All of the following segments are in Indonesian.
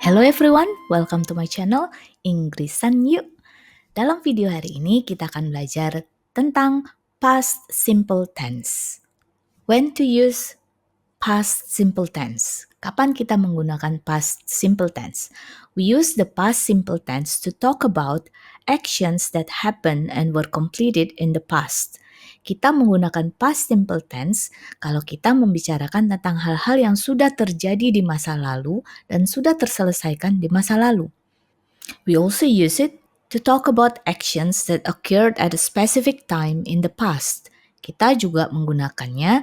Hello everyone, welcome to my channel Inggrisan Yuk. Dalam video hari ini kita akan belajar tentang past simple tense. When to use past simple tense. Kapan kita menggunakan past simple tense? We use the past simple tense to talk about actions that happen and were completed in the past. Kita menggunakan past simple tense kalau kita membicarakan tentang hal-hal yang sudah terjadi di masa lalu dan sudah terselesaikan di masa lalu. We also use it to talk about actions that occurred at a specific time in the past. Kita juga menggunakannya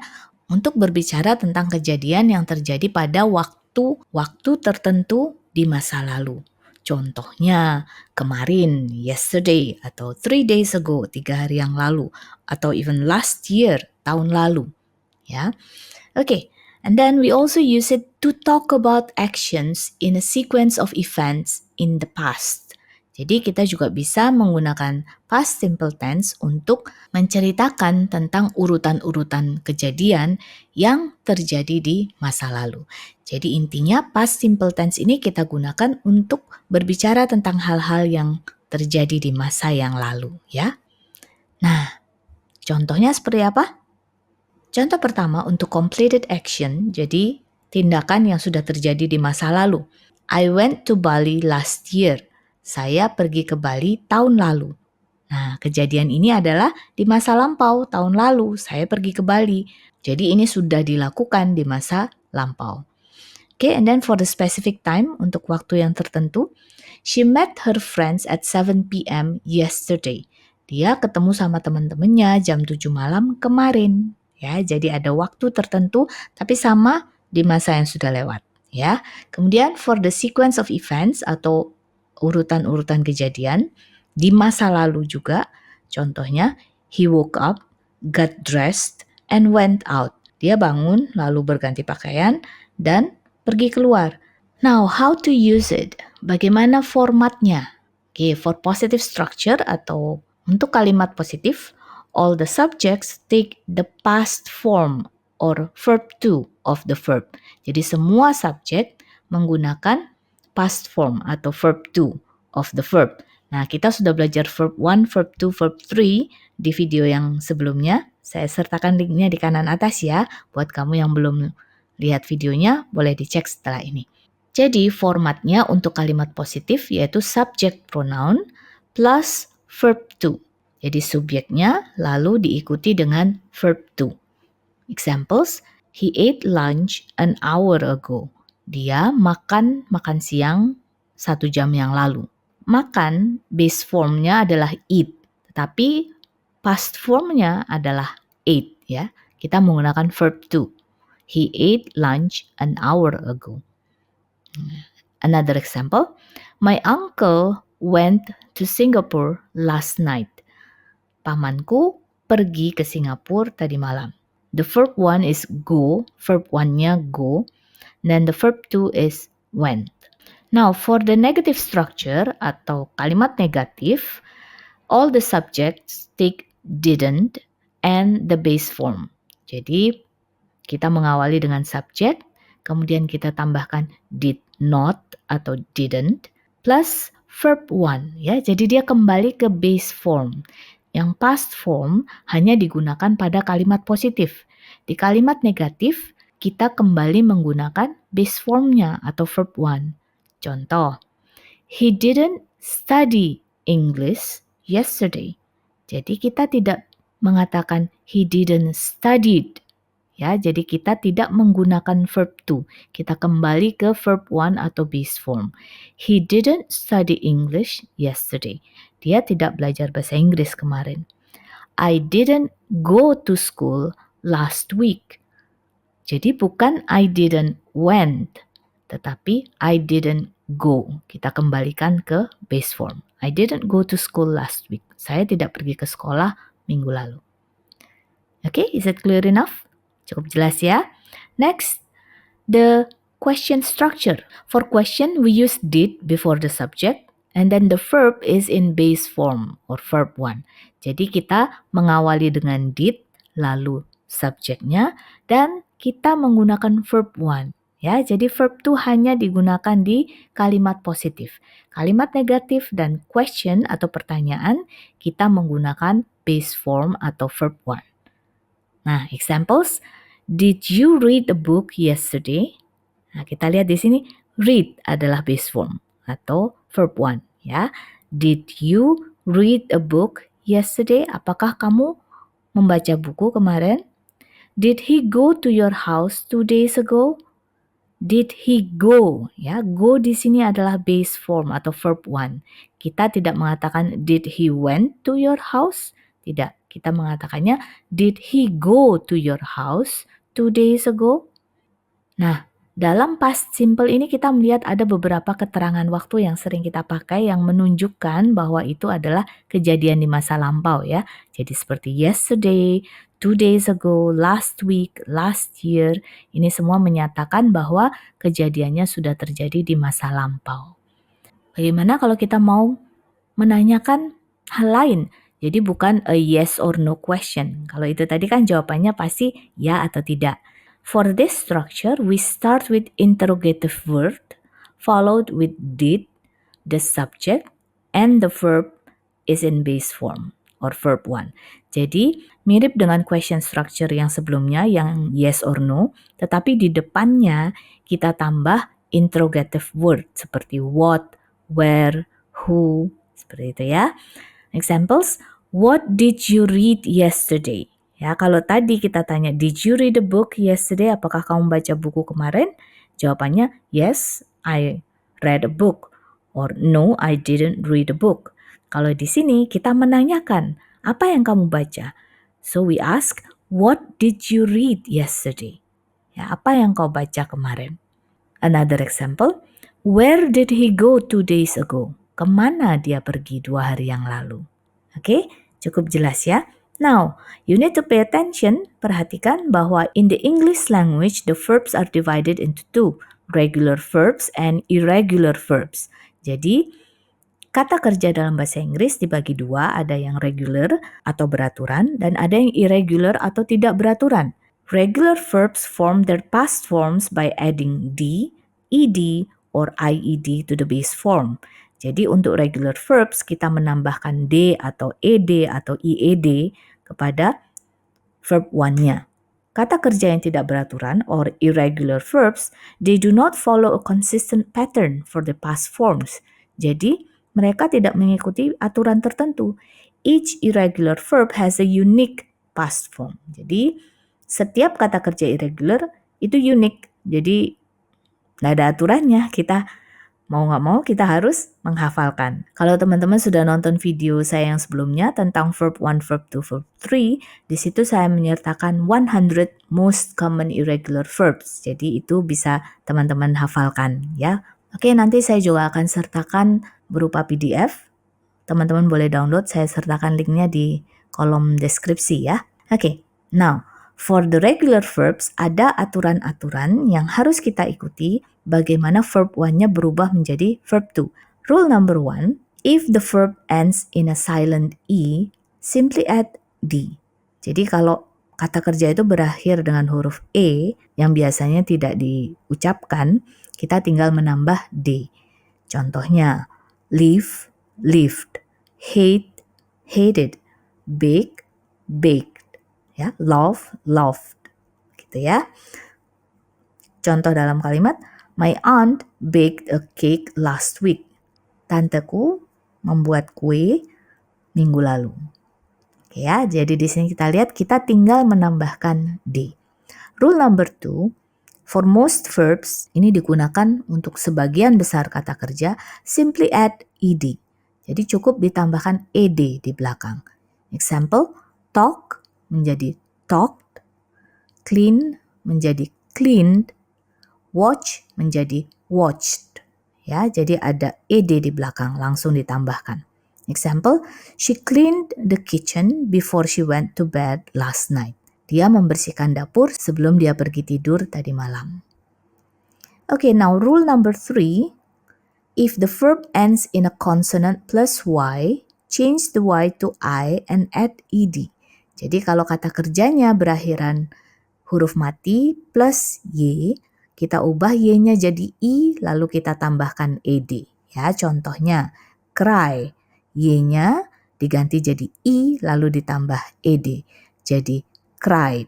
untuk berbicara tentang kejadian yang terjadi pada waktu tertentu di masa lalu. Contohnya, kemarin, yesterday, atau 3 days ago, 3 hari yang lalu, atau even last year, tahun lalu. Ya, okay. And then we also use it to talk about actions in a sequence of events in the past. Jadi kita juga bisa menggunakan past simple tense untuk menceritakan tentang urutan-urutan kejadian yang terjadi di masa lalu. Jadi intinya past simple tense ini kita gunakan untuk berbicara tentang hal-hal yang terjadi di masa yang lalu, ya. Nah, contohnya seperti apa? Contoh pertama untuk completed action, jadi tindakan yang sudah terjadi di masa lalu. I went to Bali last year. Saya pergi ke Bali tahun lalu. Nah, kejadian ini adalah di masa lampau, tahun lalu saya pergi ke Bali. Jadi ini sudah dilakukan di masa lampau. Okay, and then for the specific time, untuk waktu yang tertentu, she met her friends at 7 p.m. yesterday. Dia ketemu sama teman-temannya jam 7 malam kemarin. Ya, jadi ada waktu tertentu tapi sama di masa yang sudah lewat. Ya, kemudian for the sequence of events atau urutan-urutan kejadian di masa lalu juga, contohnya he woke up, got dressed, and went out. Dia bangun lalu berganti pakaian dan pergi keluar. Now, how to use it? Bagaimana formatnya? Okay, for positive structure atau untuk kalimat positif, all the subjects take the past form or verb to of the verb. Jadi semua subjek menggunakan past form atau verb to of the verb. Nah, kita sudah belajar verb 1, verb 2, verb 3 di video yang sebelumnya. Saya sertakan linknya di kanan atas ya. Buat kamu yang belum lihat videonya, boleh dicek setelah ini. Jadi formatnya untuk kalimat positif yaitu subject pronoun plus verb to. Jadi subjeknya lalu diikuti dengan verb to. Examples, he ate lunch an hour ago. Dia makan siang 1 jam yang lalu. Makan base formnya adalah eat, tetapi past formnya adalah ate ya. Kita menggunakan verb to. He ate lunch an hour ago. Another example, my uncle went to Singapore last night. Pamanku pergi ke Singapura tadi malam. The verb 1 is go, verb 1-nya go, then the verb 2 is went. Now, for the negative structure atau kalimat negatif, all the subjects take didn't and the base form. Jadi, kita mengawali dengan subjek, kemudian kita tambahkan did not atau didn't, plus verb 1. Ya, jadi dia kembali ke base form. Yang past form hanya digunakan pada kalimat positif. Di kalimat negatif, kita kembali menggunakan base formnya atau verb 1. Contoh, he didn't study English yesterday. Jadi kita tidak mengatakan he didn't studied. Ya, jadi kita tidak menggunakan verb to. Kita kembali ke verb 1 atau base form. He didn't study English yesterday. Dia tidak belajar bahasa Inggris kemarin. I didn't go to school last week. Jadi bukan I didn't went, tetapi I didn't go. Kita kembalikan ke base form. I didn't go to school last week. Saya tidak pergi ke sekolah minggu lalu. Okay, is it clear enough? Cukup jelas ya. Next, the question structure. For question, we use did before the subject, and then the verb is in base form or verb 1. Jadi kita mengawali dengan did, lalu subjeknya, dan kita menggunakan verb 1. Ya, jadi verb to hanya digunakan di kalimat positif. Kalimat negatif dan question atau pertanyaan kita menggunakan base form atau verb one. Nah, examples, did you read a book yesterday? Nah, kita lihat di sini read adalah base form atau verb one, ya. Did you read a book yesterday? Apakah kamu membaca buku kemarin? Did he go to your house 2 days ago? Did he go? Ya, go di sini adalah base form atau verb one. Kita tidak mengatakan did he went to your house? Tidak, kita mengatakannya did he go to your house 2 days ago? Nah, dalam past simple ini kita melihat ada beberapa keterangan waktu yang sering kita pakai yang menunjukkan bahwa itu adalah kejadian di masa lampau ya. Jadi seperti yesterday, 2 days ago, last week, last year. Ini semua menyatakan bahwa kejadiannya sudah terjadi di masa lampau. Bagaimana kalau kita mau menanyakan hal lain? Jadi bukan a yes or no question. Kalau itu tadi kan jawabannya pasti ya atau tidak. For this structure, we start with interrogative word, followed with did, the subject, and the verb is in base form or verb one. Jadi mirip dengan question structure yang sebelumnya yang yes or no, tetapi di depannya kita tambah interrogative word seperti what, where, who, seperti itu ya. Examples, what did you read yesterday? Ya, kalau tadi kita tanya, did you read a book yesterday? Apakah kamu baca buku kemarin? Jawabannya, yes, I read a book. Or no, I didn't read a book. Kalau di sini kita menanyakan, apa yang kamu baca? So we ask, what did you read yesterday? Ya, apa yang kau baca kemarin? Another example, where did he go 2 days ago? Kemana dia pergi 2 hari yang lalu? Oke, cukup jelas ya. Now, you need to pay attention. Perhatikan bahwa in the English language, the verbs are divided into two, regular verbs and irregular verbs. Jadi, kata kerja dalam bahasa Inggris dibagi dua, ada yang regular atau beraturan, dan ada yang irregular atau tidak beraturan. Regular verbs form their past forms by adding d, ed, or ied to the base form. Jadi untuk regular verbs kita menambahkan d atau ed atau ied kepada verb one-nya. Kata kerja yang tidak beraturan or irregular verbs, they do not follow a consistent pattern for the past forms. Jadi mereka tidak mengikuti aturan tertentu. Each irregular verb has a unique past form. Jadi setiap kata kerja irregular itu unik. Jadi nggak ada aturannya. Kita mau nggak mau kita harus menghafalkan. Kalau teman-teman sudah nonton video saya yang sebelumnya tentang verb 1, verb 2, verb 3, di situ saya menyertakan 100 most common irregular verbs. Jadi itu bisa teman-teman hafalkan ya. Oke, nanti saya juga akan sertakan berupa PDF. Teman-teman boleh download, saya sertakan linknya di kolom deskripsi ya. Oke, now for the regular verbs ada aturan-aturan yang harus kita ikuti bagaimana verb one-nya berubah menjadi verb two. Rule number 1, if the verb ends in a silent E, simply add D. Jadi kalau kata kerja itu berakhir dengan huruf E yang biasanya tidak diucapkan, kita tinggal menambah D. Contohnya, live, lived, hate, hated, bake, baked, ya, love, loved, gitu ya. Contoh dalam kalimat, my aunt baked a cake last week. Tanteku membuat kue minggu lalu. Oke ya, jadi di sini kita lihat kita tinggal menambahkan D. Rule number 2, for most verbs ini digunakan untuk sebagian besar kata kerja, simply add ed. Jadi cukup ditambahkan ed di belakang. Example, talk menjadi talked, clean menjadi cleaned, watch menjadi watched. Ya, jadi ada ed di belakang langsung ditambahkan. Example, she cleaned the kitchen before she went to bed last night. Dia membersihkan dapur sebelum dia pergi tidur tadi malam. Okay, now rule number 3, if the verb ends in a consonant plus y, change the y to I and add ed. Jadi kalau kata kerjanya berakhiran huruf mati plus y, kita ubah y-nya jadi i, lalu kita tambahkan ed. Ya, contohnya cry, y-nya diganti jadi i, lalu ditambah ed, jadi cried.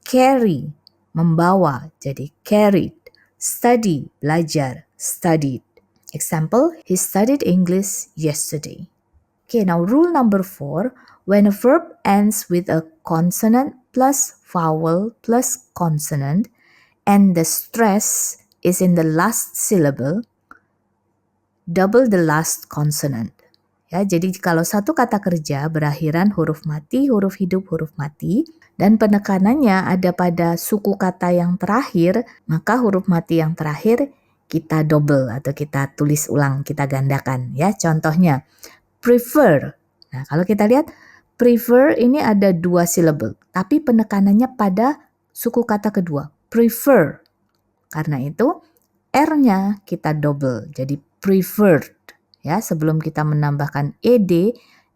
Carry, membawa, jadi carried. Study, belajar, studied. Example, he studied English yesterday. Okay, now rule number 4, when a verb ends with a consonant plus vowel plus consonant and the stress is in the last syllable, double the last consonant. Ya, jadi kalau satu kata kerja berakhiran huruf mati, huruf hidup, huruf mati, dan penekanannya ada pada suku kata yang terakhir, maka huruf mati yang terakhir kita double atau kita tulis ulang, kita gandakan. Ya, contohnya prefer. Nah, kalau kita lihat prefer ini ada 2 syllable, tapi penekanannya pada suku kata kedua, prefer. Karena itu R-nya kita double, jadi preferred. Ya, sebelum kita menambahkan ed,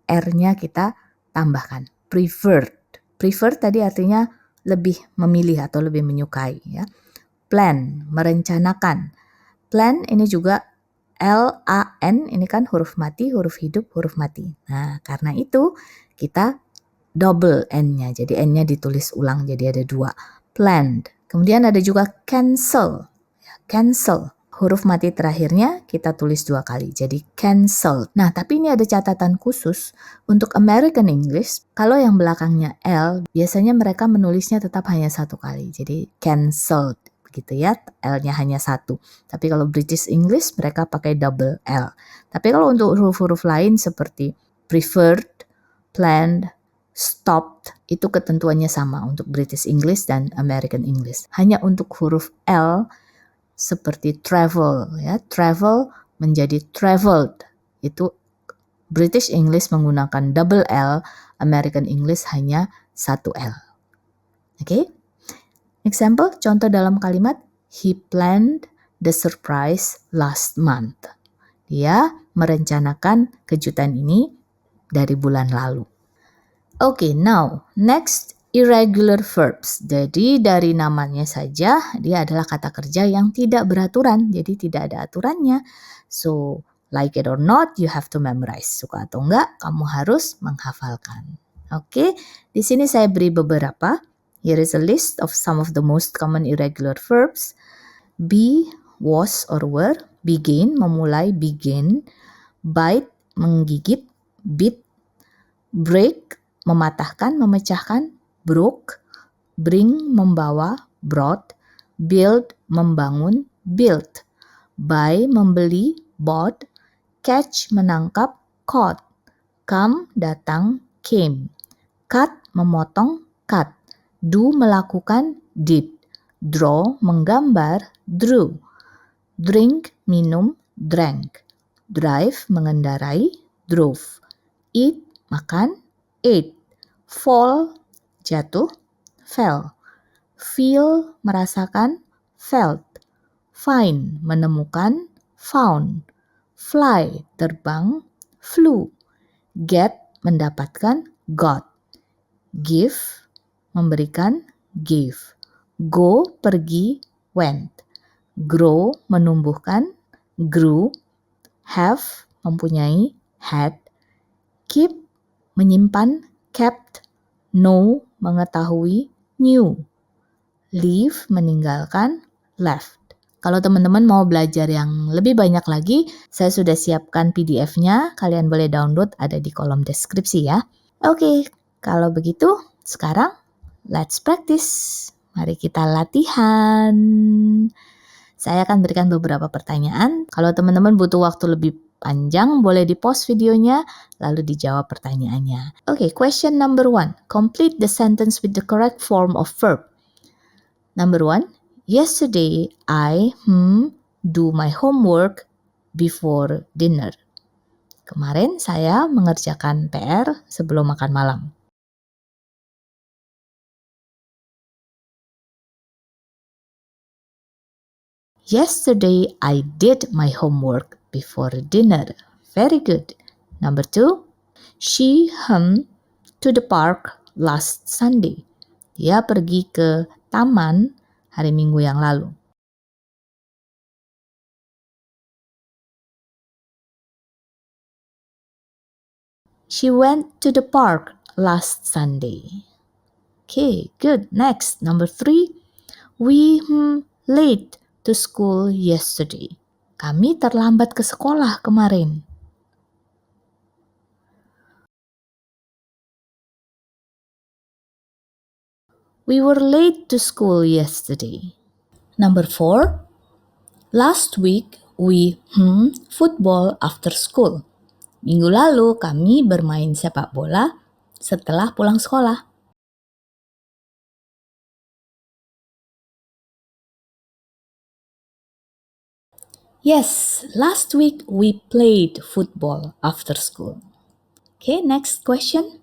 R-nya kita tambahkan, preferred. Prefer tadi artinya lebih memilih atau lebih menyukai. Ya. Plan, merencanakan. Plan ini juga L-A-N, ini kan huruf mati, huruf hidup, huruf mati. Nah, karena itu kita double N-nya, jadi N-nya ditulis ulang, jadi ada 2. Planned. Kemudian ada juga cancel. Ya, cancel. Huruf mati terakhirnya kita tulis 2 kali, jadi cancelled. Nah, tapi ini ada catatan khusus untuk American English. Kalau yang belakangnya L, biasanya mereka menulisnya tetap hanya 1 kali, jadi cancelled. Begitu ya, L-nya hanya 1. Tapi kalau British English mereka pakai double L. Tapi kalau untuk huruf-huruf lain seperti preferred, planned, stopped, itu ketentuannya sama untuk British English dan American English. Hanya untuk huruf L seperti travel, ya, travel menjadi traveled. Itu British English menggunakan double L, American English hanya 1 L. Oke? Example, contoh dalam kalimat, he planned the surprise last month. Dia merencanakan kejutan ini dari bulan lalu. Okay, now next, irregular verbs. Jadi dari namanya saja dia adalah kata kerja yang tidak beraturan, jadi tidak ada aturannya. So, like it or not, you have to memorize. Suka atau enggak, kamu harus menghafalkan. Oke, di sini saya beri beberapa. Here is a list of some of the most common irregular verbs. Be, was or were, begin, memulai, begin. Bite, menggigit, bit. Break, mematahkan, memecahkan, broke. Bring, membawa, brought. Build, membangun, built. Buy, membeli, bought. Catch, menangkap, caught. Come, datang, came. Cut, memotong, cut. Do, melakukan, did. Draw, menggambar, drew. Drink, minum, drank. Drive, mengendarai, drove. Eat, makan, ate. Fall, jatuh, fell. Feel, merasakan, felt. Find, menemukan, found. Fly, terbang, flew. Get, mendapatkan, got. Give, memberikan, gave. Go, pergi, went. Grow, menumbuhkan, grew. Have, mempunyai, had. Keep, menyimpan, kept. Know, mengetahui, knew. Leave, meninggalkan, left. Kalau teman-teman mau belajar yang lebih banyak lagi, saya sudah siapkan PDF-nya. Kalian boleh download, ada di kolom deskripsi ya. Oke, kalau begitu sekarang let's practice. Mari kita latihan. Saya akan berikan beberapa pertanyaan. Kalau teman-teman butuh waktu lebih panjang, boleh di-pause videonya, lalu dijawab pertanyaannya. Oke, question number 1. Complete the sentence with the correct form of verb. Number 1. Yesterday, I do my homework before dinner. Kemarin saya mengerjakan PR sebelum makan malam. Yesterday, I did my homework before dinner. Very good. Number 2. She to the park last Sunday. Dia pergi ke taman hari Minggu yang lalu. She went to the park last Sunday. Okay, good. Next, number 3. We late to school yesterday. Kami terlambat ke sekolah kemarin. We were late to school yesterday. Number 4. Last week we football after school. Minggu lalu kami bermain sepak bola setelah pulang sekolah. Yes, last week we played football after school. Okay, next question.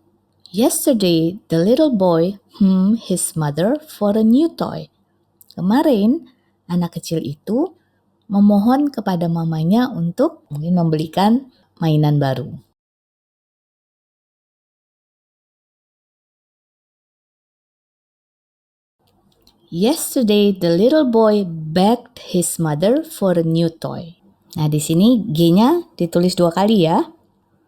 Yesterday, the little boy his mother for a new toy. Kemarin, anak kecil itu memohon kepada mamanya untuk mungkin membelikan mainan baru. Yesterday, the little boy begged his mother for a new toy. Nah, di sini G-nya ditulis 2 kali ya.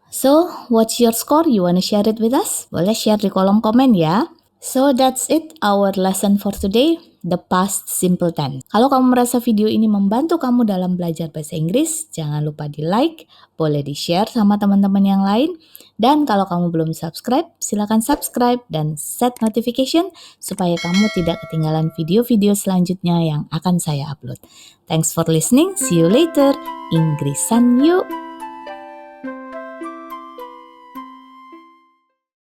So, what's your score? You wanna share it with us? Boleh share di kolom komen ya. So, that's it, our lesson for today, the past simple tense. Kalau kamu merasa video ini membantu kamu dalam belajar bahasa Inggris, jangan lupa di like, boleh di share sama teman-teman yang lain. Dan kalau kamu belum subscribe, silakan subscribe dan set notification supaya kamu tidak ketinggalan video-video selanjutnya yang akan saya upload. Thanks for listening, see you later. Inggrisan yuk!